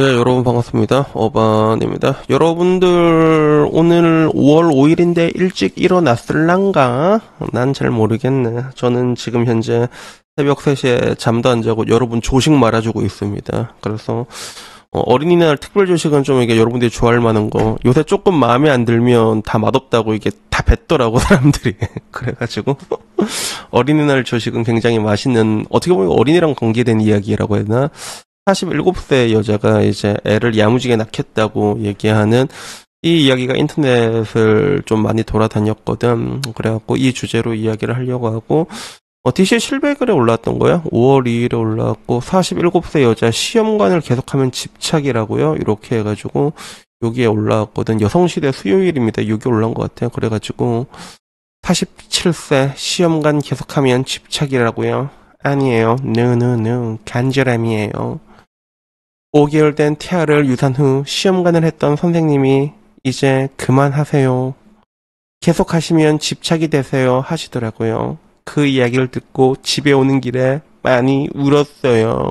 예, 여러분 반갑습니다. 어반입니다. 여러분들 오늘 5월 5일인데 일찍 일어났을란가? 난 잘 모르겠네. 저는 지금 현재 새벽 3시에 잠도 안 자고 여러분 조식 말아주고 있습니다. 그래서 어린이날 특별 조식은 좀 이게 여러분들이 좋아할 만한 거. 요새 조금 마음에 안 들면 다 맛없다고 이게 다 뱉더라고 사람들이. 그래가지고 어린이날 조식은 굉장히 맛있는, 어떻게 보면 어린이랑 관계된 이야기라고 해야 되나? 47세 여자가 이제 애를 야무지게 낳겠다고 얘기하는 이 이야기가 인터넷을 좀 많이 돌아다녔거든. 그래갖고 이 주제로 이야기를 하려고 하고, DC 실백글에 올라왔던 거야. 5월 2일에 올라왔고, 47세 여자 시험관을 계속하면 집착이라고요. 이렇게 해가지고 여기에 올라왔거든. 여성시대 수요일입니다. 여기 올라온 것 같아요. 그래가지고 47세 시험관 계속하면 집착이라고요. 아니에요. no. 간절함이에요. 5개월 된 태아를 유산 후 시험관을 했던 선생님이 이제 그만하세요. 계속하시면 집착이 되세요 하시더라고요. 그 이야기를 듣고 집에 오는 길에 많이 울었어요.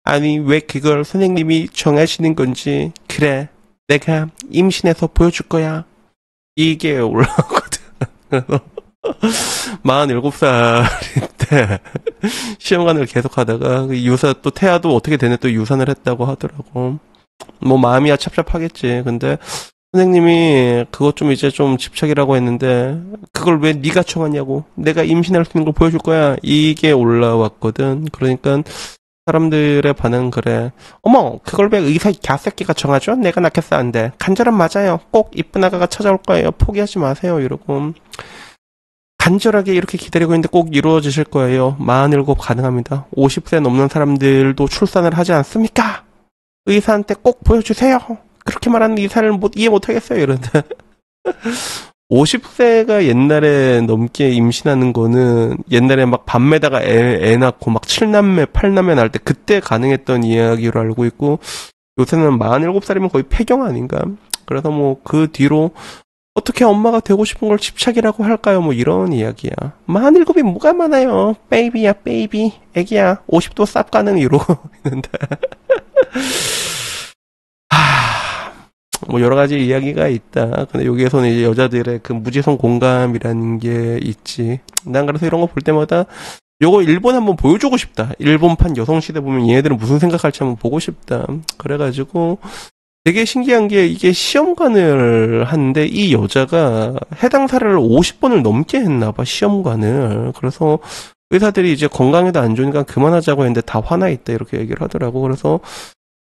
아니 왜 그걸 선생님이 정하시는 건지. 그래 내가 임신해서 보여줄 거야. 이게 올라오거든. 47살인데 시험관을 계속 하다가 유산, 또 태아도 어떻게 되네 또 유산을 했다고 하더라고. 뭐 마음이야 찹찹하겠지. 근데 선생님이 그것 좀 이제 좀 집착이라고 했는데 그걸 왜 네가 정하냐고. 내가 임신할 수 있는 걸 보여줄 거야. 이게 올라왔거든. 그러니까 사람들의 반응 그래. 어머 그걸 왜 의사 갸새끼가 정하죠? 내가 낳겠어. 안 돼. 간절함 맞아요. 꼭 이쁜 아가가 찾아올 거예요. 포기하지 마세요. 이러고 간절하게 이렇게 기다리고 있는데 꼭 이루어지실 거예요. 47 가능합니다. 50세 넘는 사람들도 출산을 하지 않습니까? 의사한테 꼭 보여주세요. 그렇게 말하는 의사를 이해 못하겠어요. 이런데 50세가 옛날에 넘게 임신하는 거는 옛날에 막 밤에다가 애 낳고 막 7남매 8남매 낳을 때 그때 가능했던 이야기로 알고 있고, 요새는 47살이면 거의 폐경 아닌가? 그래서 뭐 그 뒤로 어떻게 엄마가 되고 싶은 걸 집착이라고 할까요? 뭐 이런 이야기야. 47이 뭐가 많아요. 베이비야 베이비. 애기야 50도 쌉 가능 이러고 있는데 뭐 여러 가지 이야기가 있다. 근데 여기에서는 이제 여자들의 그 무지성 공감이라는 게 있지. 난 그래서 이런 거 볼 때마다 요거 일본 한번 보여주고 싶다. 일본판 여성시대 보면 얘네들은 무슨 생각할지 한번 보고 싶다. 그래가지고 되게 신기한 게 이게 시험관을 하는데 이 여자가 해당 사례를 50번을 넘게 했나봐. 시험관을. 그래서 의사들이 이제 건강에도 안 좋으니까 그만하자고 했는데 다 화나 있다 이렇게 얘기를 하더라고. 그래서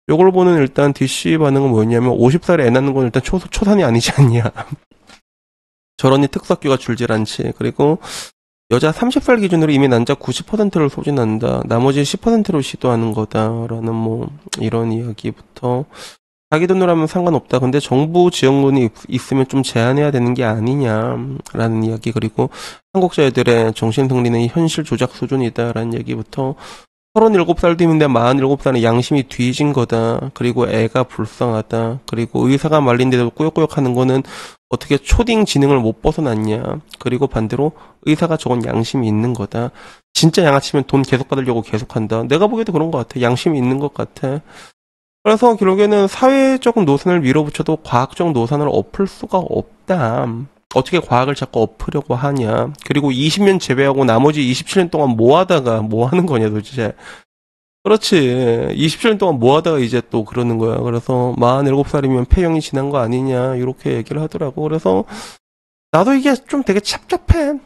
요걸 보는 일단 DC 반응은 뭐였냐면 50살에 애 낳는 건 일단 초산이 아니지 않냐. 저런이 특석규가 줄질 않지. 그리고 여자 30살 기준으로 이미 난자 90%를 소진한다. 나머지 10%로 시도하는 거다라는 뭐 이런 이야기부터, 자기 돈으로 하면 상관없다. 근데 정부 지원금이 있으면 좀 제한해야 되는 게 아니냐라는 이야기. 그리고 한국자 애들의 정신승리는 현실 조작 수준이다라는 얘기부터, 37살 뒤인데 47살은 양심이 뒤진 거다. 그리고 애가 불쌍하다. 그리고 의사가 말린데도 꾸역꾸역 하는 거는 어떻게 초딩 지능을 못 벗어났냐. 그리고 반대로 의사가 저건 양심이 있는 거다. 진짜 양아치면 돈 계속 받으려고 계속한다. 내가 보기에도 그런 것 같아. 양심이 있는 것 같아. 그래서 결국에는 사회적 노선을 밀어붙여도 과학적 노선을 엎을 수가 없다. 어떻게 과학을 자꾸 엎으려고 하냐. 그리고 20년 제외하고 나머지 27년 동안 뭐 하다가 뭐 하는 거냐 도대체. 그렇지. 27년 동안 뭐 하다가 이제 또 그러는 거야. 그래서 47살이면 폐경이 지난 거 아니냐 이렇게 얘기를 하더라고. 그래서 나도 이게 좀 되게 찹찹해.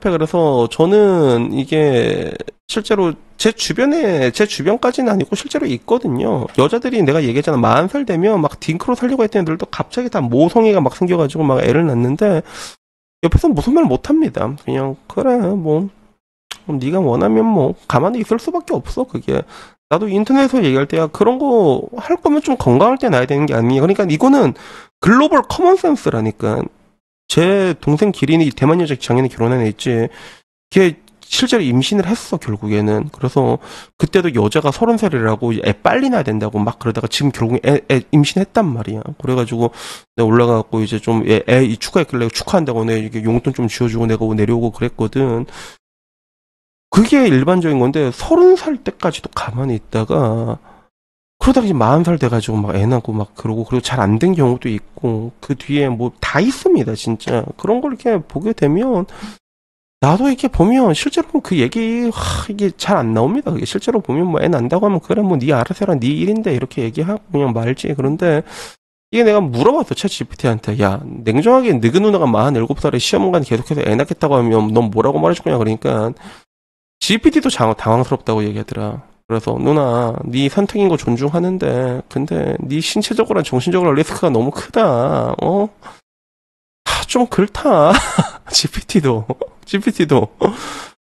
그래서 저는 이게 실제로 제 주변까지는 아니고 실제로 있거든요. 여자들이 내가 얘기했잖아. 40살 되면 막 딩크로 살려고 했던 애들도 갑자기 다 모성애가 막 생겨가지고 막 애를 낳는데 옆에서 무슨 말 못합니다. 그냥 그래 뭐 네가 원하면 뭐 가만히 있을 수밖에 없어. 그게 나도 인터넷에서 얘기할 때야 그런 거 할 거면 좀 건강할 때 놔야 되는 게 아니야. 그러니까 이거는 글로벌 커먼 센스라니까. 제 동생 기린이 대만 여자 작년에 결혼한 애 있지. 걔 실제로 임신을 했어, 결국에는. 그래서 그때도 여자가 30살이라고 애 빨리 낳아야 된다고 막 그러다가 지금 결국에 애 임신했단 말이야. 그래가지고 내가 올라가고 이제 좀 애 축하했길래 축하한다고 내가 이게 용돈 좀 쥐어주고 내가 내려오고 그랬거든. 그게 일반적인 건데 30살 때까지도 가만히 있다가 그러다가 이제 40살 돼가지고 막 애 낳고 막 그러고 그리고 잘 안 된 경우도 있고 그 뒤에 뭐 다 있습니다, 진짜. 그런 걸 이렇게 보게 되면 나도 이렇게 보면 실제로 그 얘기 이게 잘 안 나옵니다. 그게 실제로 보면 뭐 애 난다고 하면 그래 뭐 네 알아서 해라 네 일인데 이렇게 얘기하고 그냥 말지. 그런데 이게 내가 물어봤어, 챗GPT한테. 야, 냉정하게 너그 누나가 47살에 시험관 계속해서 애 낳겠다고 하면 넌 뭐라고 말해줄 거냐. 그러니까 GPT도 당황스럽다고 얘기하더라. 그래서 누나 네 선택인 거 존중하는데 근데 네 신체적으로나 정신적으로 리스크가 너무 크다. 좀 그렇다. GPT도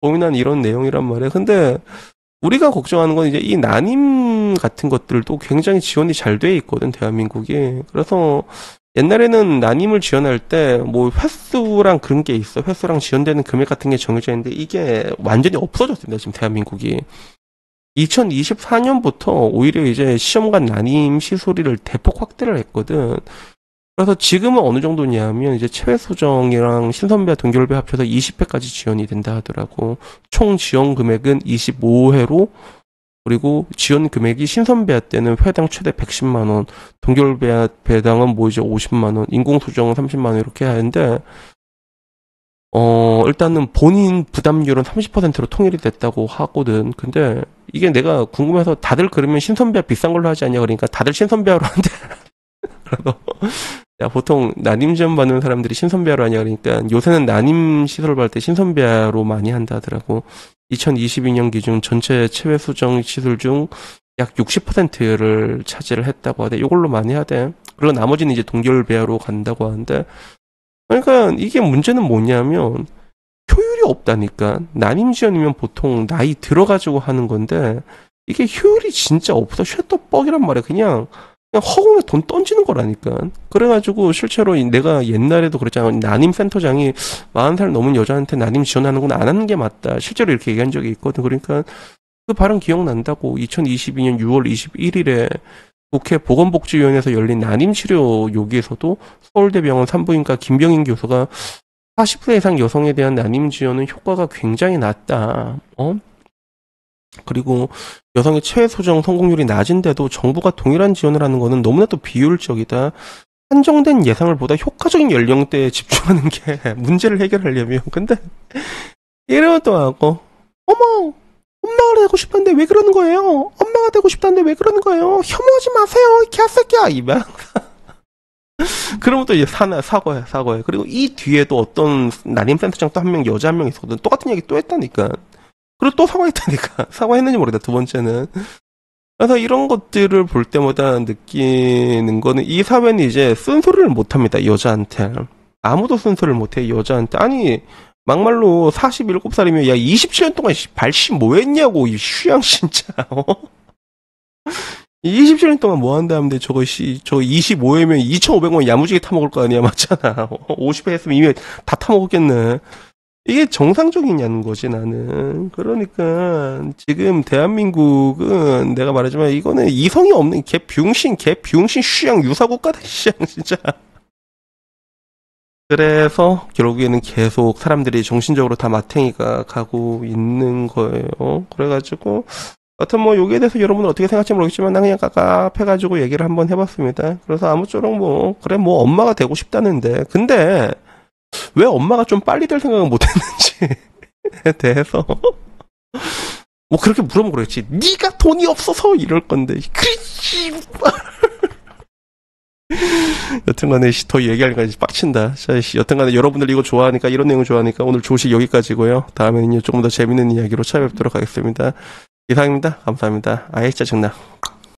고민한 이런 내용이란 말이야. 근데 우리가 걱정하는 건 이제 이 난임 같은 것들도 굉장히 지원이 잘 돼 있거든, 대한민국이. 그래서 옛날에는 난임을 지원할 때 뭐 횟수랑 그런 게 있어. 횟수랑 지원되는 금액 같은 게 정해져 있는데 이게 완전히 없어졌습니다, 지금 대한민국이. 2024년부터 오히려 이제 시험관 난임 시소리를 대폭 확대를 했거든. 그래서 지금은 어느 정도냐면 이제 체외수정이랑 신선배와 동결배 합쳐서 20회까지 지원이 된다 하더라고. 총 지원 금액은 25회로 그리고 지원 금액이 신선배아 때는 회당 최대 110만 원, 동결배아 배당은 뭐 이제 50만 원, 인공수정은 30만 원 이렇게 하는데 일단은 본인 부담률은 30%로 통일이 됐다고 하거든. 근데 이게 내가 궁금해서 다들 그러면 신선배아 비싼 걸로 하지 않냐 그러니까 다들 신선배아로 한대. 그래서 야, 보통 난임 지원 받는 사람들이 신선배아로 하냐 그러니까 요새는 난임 시설 받을 때 신선배아로 많이 한다 하더라고. 2022년 기준 전체 체외 수정 시술 중 약 60%를 차지를 했다고 하대. 이걸로 많이 하대. 그리고 나머지는 이제 동결배아로 간다고 하는데 그러니까 이게 문제는 뭐냐면 효율이 없다니까. 난임 지원이면 보통 나이 들어가지고 하는 건데 이게 효율이 진짜 없어. 쉐떡뻑이란 말이야. 그냥 허공에 돈 던지는 거라니까. 그래가지고 실제로 내가 옛날에도 그랬잖아. 난임 센터장이 40살 넘은 여자한테 난임 지원하는 건 안 하는 게 맞다. 실제로 이렇게 얘기한 적이 있거든. 그러니까 그 발언 기억난다고. 2022년 6월 21일에 국회 보건복지위원회에서 열린 난임치료 요기에서도 서울대병원 산부인과 김병인 교수가 40세 이상 여성에 대한 난임 지원은 효과가 굉장히 낮다. 그리고 여성의 체외수정 성공률이 낮은데도 정부가 동일한 지원을 하는 것은 너무나도 비효율적이다. 한정된 예상을 보다 효과적인 연령대에 집중하는 게 문제를 해결하려면. 근데 이러면 또 하고 어머 엄마가 되고 싶다는데 왜 그러는 거예요? 엄마가 되고 싶다는데 왜 그러는 거예요? 혐오하지 마세요, 개새끼야, 이만. 그러면 또 이제 사과해. 그리고 이 뒤에도 어떤 난임센터장 또 한 명, 여자 한 명 있었거든. 똑같은 얘기 또 했다니까. 그리고 또 사과했다니까. 사과했는지 모르겠다, 두 번째는. 그래서 이런 것들을 볼 때마다 느끼는 거는 이 사회는 이제 쓴소리를 못 합니다, 여자한테. 아무도 쓴소리를 못 해, 여자한테. 아니, 막말로 47살이면 야 27년 동안 발씨 뭐 했냐고 이 휴양 진짜. 27년 동안 뭐 한다는데 저거 25회면 2,500원 야무지게 타먹을 거 아니야. 맞잖아. 50회 했으면 이미 다 타먹었겠네. 이게 정상적이냐는 거지 나는. 그러니까 지금 대한민국은 내가 말하지만 이거는 이성이 없는 개 병신 휴양 유사국가다 휴양 진짜. 그래서 결국에는 계속 사람들이 정신적으로 다 마탱이가 가고 있는 거예요. 그래가지고 여튼 뭐 여기에 대해서 여러분은 어떻게 생각할지 모르겠지만 난 그냥 깝깝해가지고 얘기를 한번 해봤습니다. 그래서 아무쪼록 뭐 그래 뭐 엄마가 되고 싶다는데 근데 왜 엄마가 좀 빨리 될 생각을 못했는지에 대해서 뭐 그렇게 물어보면 그렇지. 네가 돈이 없어서 이럴 건데 그렇지. 여튼간에 더 얘기하니까 빡친다. 자, 여튼간에 여러분들 이거 좋아하니까 이런 내용 좋아하니까 오늘 조식 여기까지고요. 다음에는요 조금 더 재밌는 이야기로 찾아뵙도록 하겠습니다. 이상입니다. 감사합니다. 아이 짜증나.